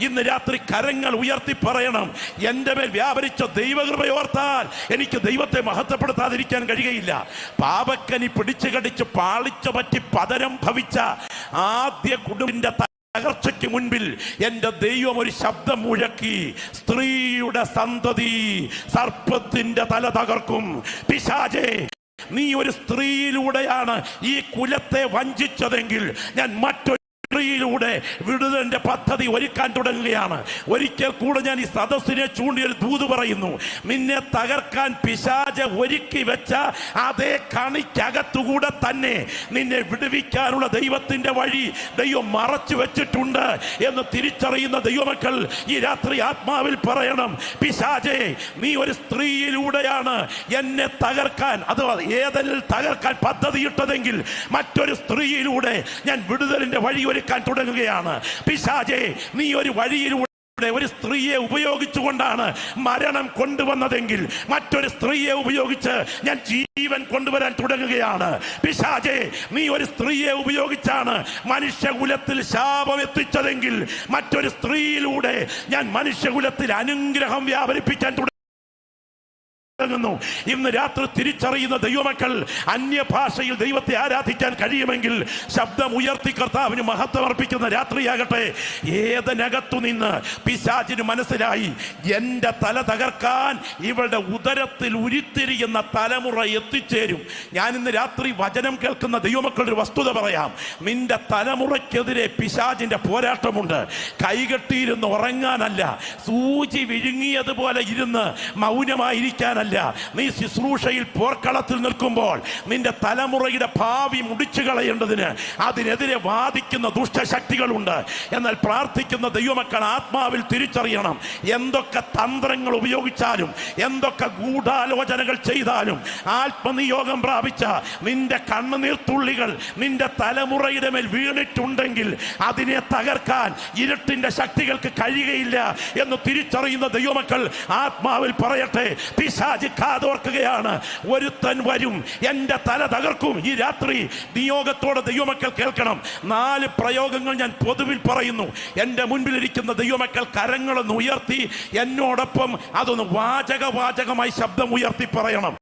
ഇന്ന് രാത്രി കരങ്ങൾ ഉയർത്തി പറയണം, എൻ്റെ മേൽ വ്യാപരിച്ച ദൈവകൃപയോർത്താൽ എനിക്ക് ദൈവത്തെ മഹത്വപ്പെടുത്താതിരിക്കാൻ കഴിയുകയില്ല. പാപക്കനി പിടിച്ചു കടിച്ച് പാളിച്ച പറ്റി പതനം ഭവിച്ച ആദ്യ കുടുംബിന്റെ തകർച്ചയ്ക്ക് മുൻപിൽ എൻ്റെ ദൈവം ഒരു ശബ്ദം മുഴക്കി, സ്ത്രീയുടെ സന്തതി സർപ്പത്തിന്റെ തല തകർക്കും. പിശാചേ, നീ ഒരു സ്ത്രീയിലൂടെയാണ് ഈ കുലത്തെ വഞ്ചിച്ചതെങ്കിൽ ഞാൻ മറ്റൊരു ിലൂടെ വിടുതലിന്റെ പദ്ധതി ഒരുക്കാൻ തുടങ്ങുകയാണ്. ഒരിക്കൽ കൂടെ ഞാൻ ഈ സദസ്സിനെ ചൂണ്ടി ഒരു ദൂത് പറയുന്നു. നിന്നെ തകർക്കാൻ പിശാച് ഒരുക്കി വെച്ച അതേ കണിക്കകത്തുകൂടെ തന്നെ നിന്നെ വിടുവിക്കാനുള്ള ദൈവത്തിന്റെ വഴി ദൈവം മറച്ചു വെച്ചിട്ടുണ്ട് എന്ന് തിരിച്ചറിയുന്ന ദൈവമക്കൾ ഈ രാത്രി ആത്മാവിൽ പറയണം, പിശാചേ, നീ ഒരു സ്ത്രീയിലൂടെയാണ് എന്നെ തകർക്കാൻ, അഥവാ ഏതെങ്കിലും തകർക്കാൻ പദ്ധതിയിട്ടതെങ്കിൽ മറ്റൊരു സ്ത്രീയിലൂടെ ഞാൻ വിടുതലിന്റെ വഴി ഒരുക്കാൻ തുടങ്ങുകയാണ്. പിശാചേ, നീ ഒരു വഴിയിലൂടെ ഒരു സ്ത്രീയെ ഉപയോഗിച്ചുകൊണ്ടാണ് മരണം കൊണ്ടുവന്നതെങ്കിൽ മറ്റൊരു സ്ത്രീയെ ഉപയോഗിച്ച് ഞാൻ ജീവൻ കൊണ്ടുവരാൻ തുടങ്ങുകയാണ്. പിശാചേ, നീ ഒരു സ്ത്രീയെ ഉപയോഗിച്ചാണ് മനുഷ്യകുലത്തിൽ ശാപം എത്തിച്ചതെങ്കിൽ മറ്റൊരു സ്ത്രീയിലൂടെ ഞാൻ മനുഷ്യകുലത്തിൽ അനുഗ്രഹം വ്യാപരിപ്പിക്കാൻ തുടങ്ങുന്നു. ഇന്ന് രാത്രി തിരിച്ചറിയുന്ന ദൈവമക്കൾ അന്യഭാഷയിൽ ദൈവത്തെ ആരാധിക്കാൻ കഴിയുമെങ്കിൽ ശബ്ദം ഉയർത്തി കർത്താവിന് മഹത്വം അർപ്പിക്കുന്ന രാത്രിയാകട്ടെ. ഏതനകത്തു നിന്ന് പിശാചിന് മനസ്സിലായി, എൻ്റെ തല തകർക്കാൻ ഇവളുടെ ഉദരത്തിൽ ഉരുത്തിരിയുന്ന തലമുറ എത്തിച്ചേരും. ഞാൻ ഇന്ന് രാത്രി വചനം കേൾക്കുന്ന ദൈവമക്കളുടെ ഒരു വസ്തുത പറയാം. നിന്റെ തലമുറയ്ക്കെതിരെ പിശാചിന്റെ പോരാട്ടമുണ്ട്. കൈകെട്ടിയിരുന്ന് ഉറങ്ങാനല്ല, സൂചി വിഴുങ്ങിയതുപോലെ ഇരുന്ന് മൗനമായിരിക്കാനല്ല. നീ ശുശ്രൂഷയിൽ പോർക്കളത്തിൽ നിൽക്കുമ്പോൾ നിന്റെ തലമുറയുടെ ഭാവി മുടിച്ചു കളയേണ്ടതിന് അതിനെതിരെ വാദിക്കുന്ന ദുഷ്ടശക്തികളുണ്ട്. എന്നാൽ പ്രാർത്ഥിക്കുന്ന ദൈവമക്കൾ ആത്മാവിൽ തിരിച്ചറിയണം, എന്തൊക്കെ തന്ത്രങ്ങൾ ഉപയോഗിച്ചാലും എന്തൊക്കെ ഗൂഢാലോചനകൾ ചെയ്താലും ആത്മനിയോഗം പ്രാപിച്ച നിന്റെ കണ്ണുനീർത്തുള്ളികൾ നിന്റെ തലമുറയുടെ മേൽ വീണിട്ടുണ്ടെങ്കിൽ അതിനെ തകർക്കാൻ ഇരുട്ടിന്റെ ശക്തികൾക്ക് കഴിയുകയില്ല എന്ന് തിരിച്ചറിയുന്ന ദൈവമക്കൾ ആത്മാവിൽ പറയട്ടെ. പിശാച് കാതോർക്കുകയാണ്, ഒരുത്തൻ വരും, എൻ്റെ തല തകർക്കും. ഈ രാത്രി നിയോഗത്തോടെ ദൈവമക്കൾ കേൾക്കണം. 4 പ്രയോഗങ്ങൾ ഞാൻ പൊതുവിൽ പറയുന്നു. എൻ്റെ മുൻപിലിരിക്കുന്ന ദൈവമക്കൾ കരങ്ങളൊന്ന് ഉയർത്തി എന്നോടൊപ്പം അതൊന്ന് വാചകമായി ശബ്ദം ഉയർത്തി പറയണം.